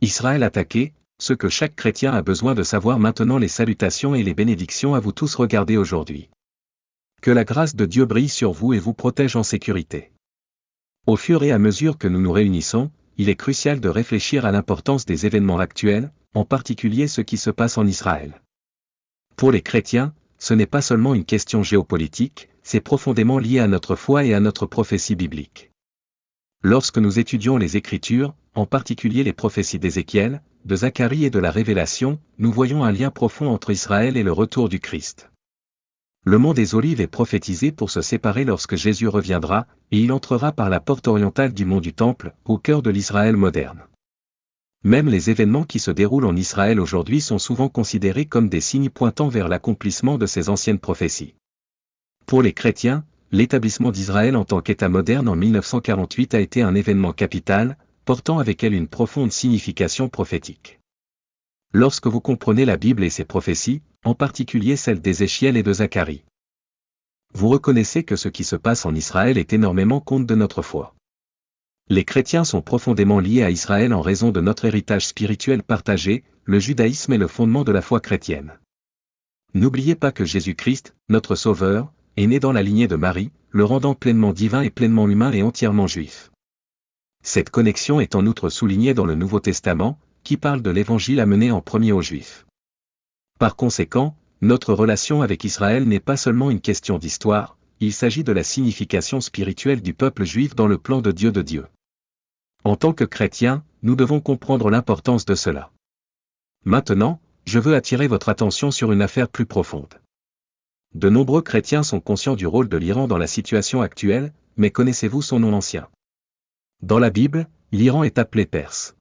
Israël attaqué, ce que chaque chrétien a besoin de savoir maintenant. Les salutations et les bénédictions à vous tous regardez aujourd'hui. Que la grâce de Dieu brille sur vous et vous protège en sécurité. Au fur et à mesure que nous nous réunissons, il est crucial de réfléchir à l'importance des événements actuels, en particulier ce qui se passe en Israël. Pour les chrétiens, ce n'est pas seulement une question géopolitique, c'est profondément lié à notre foi et à notre prophétie biblique. Lorsque nous étudions les Écritures, en particulier les prophéties d'Ézéchiel, de Zacharie et de la Révélation, nous voyons un lien profond entre Israël et le retour du Christ. Le mont des Olives est prophétisé pour se séparer lorsque Jésus reviendra, et il entrera par la porte orientale du mont du Temple, au cœur de l'Israël moderne. Même les événements qui se déroulent en Israël aujourd'hui sont souvent considérés comme des signes pointant vers l'accomplissement de ces anciennes prophéties. Pour les chrétiens, l'établissement d'Israël en tant qu'État moderne en 1948 a été un événement capital, portant avec elle une profonde signification prophétique. Lorsque vous comprenez la Bible et ses prophéties, en particulier celles d'Ézéchiel et de Zacharie, vous reconnaissez que ce qui se passe en Israël est énormément compte de notre foi. Les chrétiens sont profondément liés à Israël en raison de notre héritage spirituel partagé, le judaïsme est le fondement de la foi chrétienne. N'oubliez pas que Jésus-Christ, notre Sauveur, est né dans la lignée de Marie, le rendant pleinement divin et pleinement humain et entièrement juif. Cette connexion est en outre soulignée dans le Nouveau Testament, qui parle de l'évangile amené en premier aux Juifs. Par conséquent, notre relation avec Israël n'est pas seulement une question d'histoire, il s'agit de la signification spirituelle du peuple juif dans le plan de Dieu. En tant que chrétiens, nous devons comprendre l'importance de cela. Maintenant, je veux attirer votre attention sur une affaire plus profonde. De nombreux chrétiens sont conscients du rôle de l'Iran dans la situation actuelle, mais connaissez-vous son nom ancien? Dans la Bible, l'Iran est appelé Perse.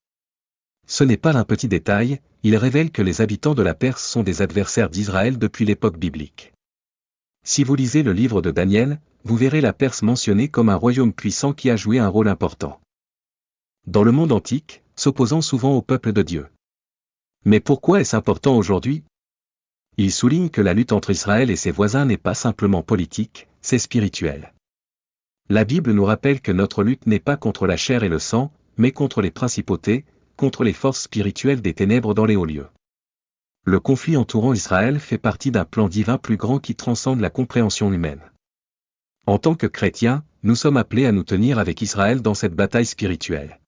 Ce n'est pas un petit détail, il révèle que les habitants de la Perse sont des adversaires d'Israël depuis l'époque biblique. Si vous lisez le livre de Daniel, vous verrez la Perse mentionnée comme un royaume puissant qui a joué un rôle important dans le monde antique, s'opposant souvent au peuple de Dieu. Mais pourquoi est-ce important aujourd'hui? Il souligne que la lutte entre Israël et ses voisins n'est pas simplement politique, c'est spirituel. La Bible nous rappelle que notre lutte n'est pas contre la chair et le sang, mais contre les principautés, contre les forces spirituelles des ténèbres dans les hauts lieux. Le conflit entourant Israël fait partie d'un plan divin plus grand qui transcende la compréhension humaine. En tant que chrétiens, nous sommes appelés à nous tenir avec Israël dans cette bataille spirituelle.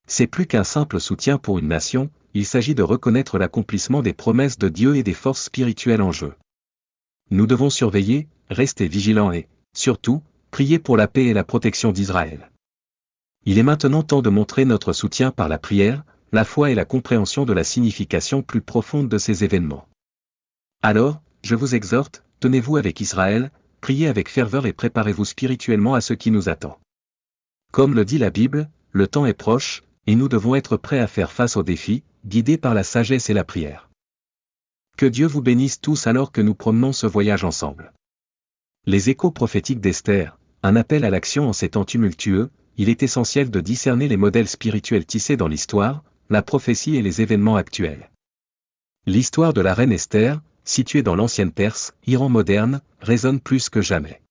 C'est plus qu'un simple soutien pour une nation, il s'agit de reconnaître l'accomplissement des promesses de Dieu et des forces spirituelles en jeu. Nous devons surveiller, rester vigilants et, surtout, prier pour la paix et la protection d'Israël. Il est maintenant temps de montrer notre soutien par la prière, la foi et la compréhension de la signification plus profonde de ces événements. Alors, je vous exhorte, tenez-vous avec Israël, priez avec ferveur et préparez-vous spirituellement à ce qui nous attend. Comme le dit la Bible, le temps est proche, et nous devons être prêts à faire face aux défis, guidés par la sagesse et la prière. Que Dieu vous bénisse tous alors que nous promenons ce voyage ensemble. Les échos prophétiques d'Esther, un appel à l'action en ces temps tumultueux, il est essentiel de discerner les modèles spirituels tissés dans l'histoire, la prophétie et les événements actuels. L'histoire de la reine Esther, située dans l'ancienne Perse, Iran moderne, résonne plus que jamais.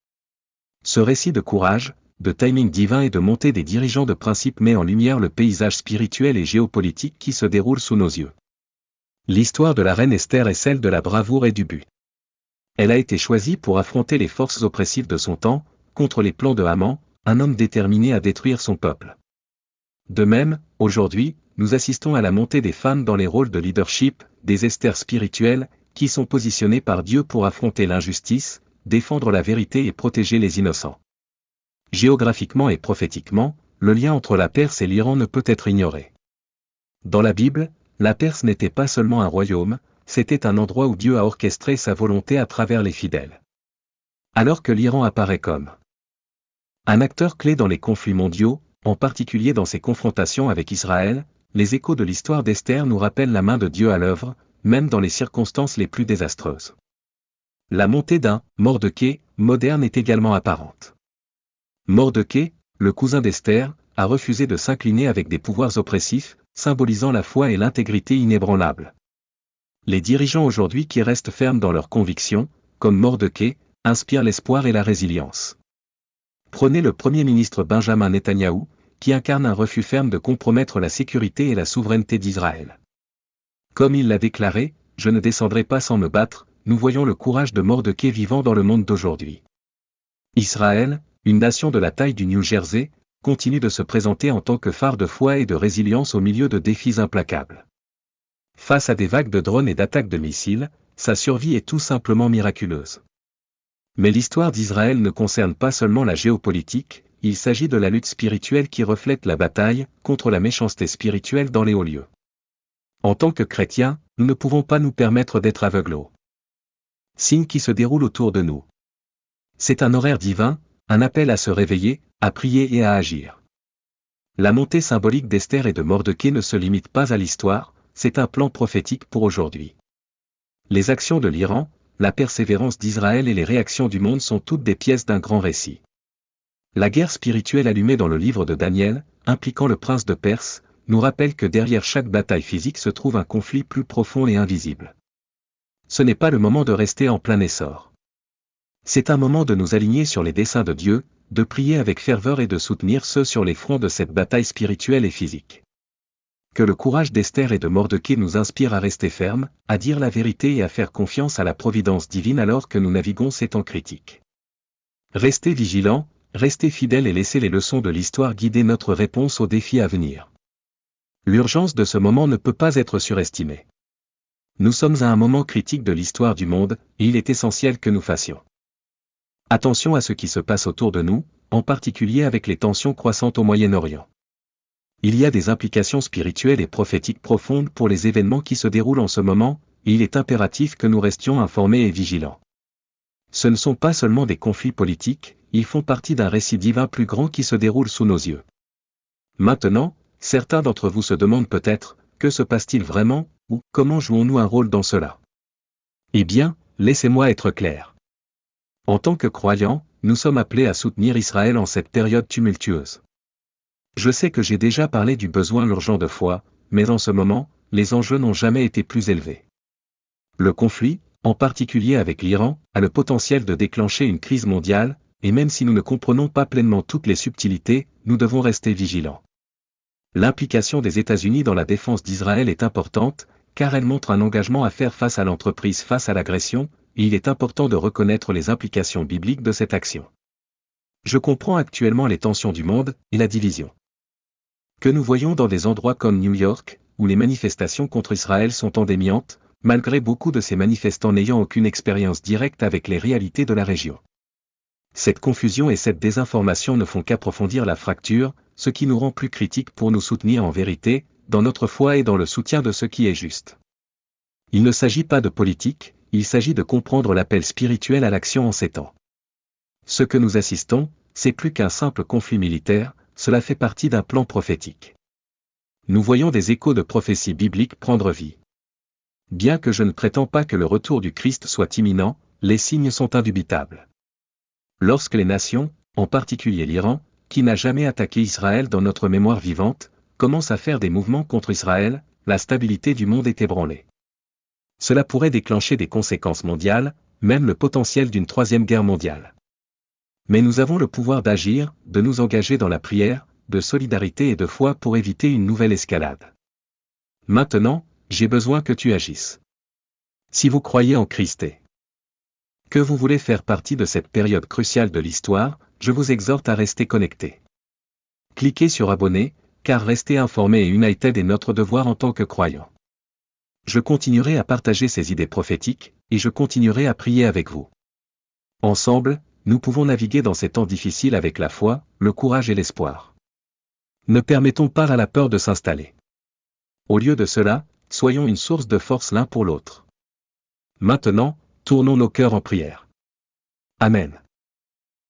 Ce récit de courage, de timing divin et de montée des dirigeants de principe met en lumière le paysage spirituel et géopolitique qui se déroule sous nos yeux. L'histoire de la reine Esther est celle de la bravoure et du but. Elle a été choisie pour affronter les forces oppressives de son temps, contre les plans de Haman, un homme déterminé à détruire son peuple. De même, aujourd'hui, nous assistons à la montée des femmes dans les rôles de leadership, des Esther spirituelles, qui sont positionnées par Dieu pour affronter l'injustice, défendre la vérité et protéger les innocents. Géographiquement et prophétiquement, le lien entre la Perse et l'Iran ne peut être ignoré. Dans la Bible, la Perse n'était pas seulement un royaume, c'était un endroit où Dieu a orchestré sa volonté à travers les fidèles. Alors que l'Iran apparaît comme un acteur clé dans les conflits mondiaux, en particulier dans ses confrontations avec Israël, les échos de l'histoire d'Esther nous rappellent la main de Dieu à l'œuvre, même dans les circonstances les plus désastreuses. La montée d'un Mordecai moderne est également apparente. Mordecai, le cousin d'Esther, a refusé de s'incliner avec des pouvoirs oppressifs, symbolisant la foi et l'intégrité inébranlables. Les dirigeants aujourd'hui qui restent fermes dans leurs convictions, comme Mordecai, inspirent l'espoir et la résilience. Prenez le Premier ministre Benjamin Netanyahou, qui incarne un refus ferme de compromettre la sécurité et la souveraineté d'Israël. Comme il l'a déclaré, « Je ne descendrai pas sans me battre », nous voyons le courage de Mordecai vivant dans le monde d'aujourd'hui. Israël, une nation de la taille du New Jersey, continue de se présenter en tant que phare de foi et de résilience au milieu de défis implacables. Face à des vagues de drones et d'attaques de missiles, sa survie est tout simplement miraculeuse. Mais l'histoire d'Israël ne concerne pas seulement la géopolitique, il s'agit de la lutte spirituelle qui reflète la bataille contre la méchanceté spirituelle dans les hauts lieux. En tant que chrétiens, nous ne pouvons pas nous permettre d'être aveugles aux signes qui se déroulent autour de nous. C'est un horaire divin, un appel à se réveiller, à prier et à agir. La montée symbolique d'Esther et de Mordecai ne se limite pas à l'histoire, c'est un plan prophétique pour aujourd'hui. Les actions de l'Iran, la persévérance d'Israël et les réactions du monde sont toutes des pièces d'un grand récit. La guerre spirituelle allumée dans le livre de Daniel, impliquant le prince de Perse, nous rappelle que derrière chaque bataille physique se trouve un conflit plus profond et invisible. Ce n'est pas le moment de rester en plein essor. C'est un moment de nous aligner sur les desseins de Dieu, de prier avec ferveur et de soutenir ceux sur les fronts de cette bataille spirituelle et physique. Que le courage d'Esther et de Mordecai nous inspire à rester fermes, à dire la vérité et à faire confiance à la providence divine alors que nous naviguons ces temps critiques. Restez vigilants, restez fidèles et laissez les leçons de l'histoire guider notre réponse aux défis à venir. L'urgence de ce moment ne peut pas être surestimée. Nous sommes à un moment critique de l'histoire du monde, et il est essentiel que nous fassions attention à ce qui se passe autour de nous, en particulier avec les tensions croissantes au Moyen-Orient. Il y a des implications spirituelles et prophétiques profondes pour les événements qui se déroulent en ce moment, et il est impératif que nous restions informés et vigilants. Ce ne sont pas seulement des conflits politiques, ils font partie d'un récit divin plus grand qui se déroule sous nos yeux. Maintenant, certains d'entre vous se demandent peut-être, que se passe-t-il vraiment, ou comment jouons-nous un rôle dans cela? Eh bien, laissez-moi être clair. En tant que croyants, nous sommes appelés à soutenir Israël en cette période tumultueuse. Je sais que j'ai déjà parlé du besoin urgent de foi, mais en ce moment, les enjeux n'ont jamais été plus élevés. Le conflit, en particulier avec l'Iran, a le potentiel de déclencher une crise mondiale, et même si nous ne comprenons pas pleinement toutes les subtilités, nous devons rester vigilants. L'implication des États-Unis dans la défense d'Israël est importante, car elle montre un engagement à faire face à l'entreprise face à l'agression, et il est important de reconnaître les implications bibliques de cette action. Je comprends actuellement les tensions du monde, et la division que nous voyons dans des endroits comme New York, où les manifestations contre Israël sont endémiantes, malgré beaucoup de ces manifestants n'ayant aucune expérience directe avec les réalités de la région. Cette confusion et cette désinformation ne font qu'approfondir la fracture, ce qui nous rend plus critiques pour nous soutenir en vérité, dans notre foi et dans le soutien de ce qui est juste. Il ne s'agit pas de politique, il s'agit de comprendre l'appel spirituel à l'action en ces temps. Ce que nous assistons, c'est plus qu'un simple conflit militaire, cela fait partie d'un plan prophétique. Nous voyons des échos de prophéties bibliques prendre vie. Bien que je ne prétends pas que le retour du Christ soit imminent, les signes sont indubitables. Lorsque les nations, en particulier l'Iran, qui n'a jamais attaqué Israël dans notre mémoire vivante, commencent à faire des mouvements contre Israël, la stabilité du monde est ébranlée. Cela pourrait déclencher des conséquences mondiales, même le potentiel d'une troisième guerre mondiale. Mais nous avons le pouvoir d'agir, de nous engager dans la prière, de solidarité et de foi pour éviter une nouvelle escalade. Maintenant, j'ai besoin que tu agisses. Si vous croyez en Christ et que vous voulez faire partie de cette période cruciale de l'histoire, je vous exhorte à rester connecté. Cliquez sur abonner, car rester informé et united est notre devoir en tant que croyants. Je continuerai à partager ces idées prophétiques, et je continuerai à prier avec vous. Ensemble, nous pouvons naviguer dans ces temps difficiles avec la foi, le courage et l'espoir. Ne permettons pas à la peur de s'installer. Au lieu de cela, soyons une source de force l'un pour l'autre. Maintenant, tournons nos cœurs en prière. Amen.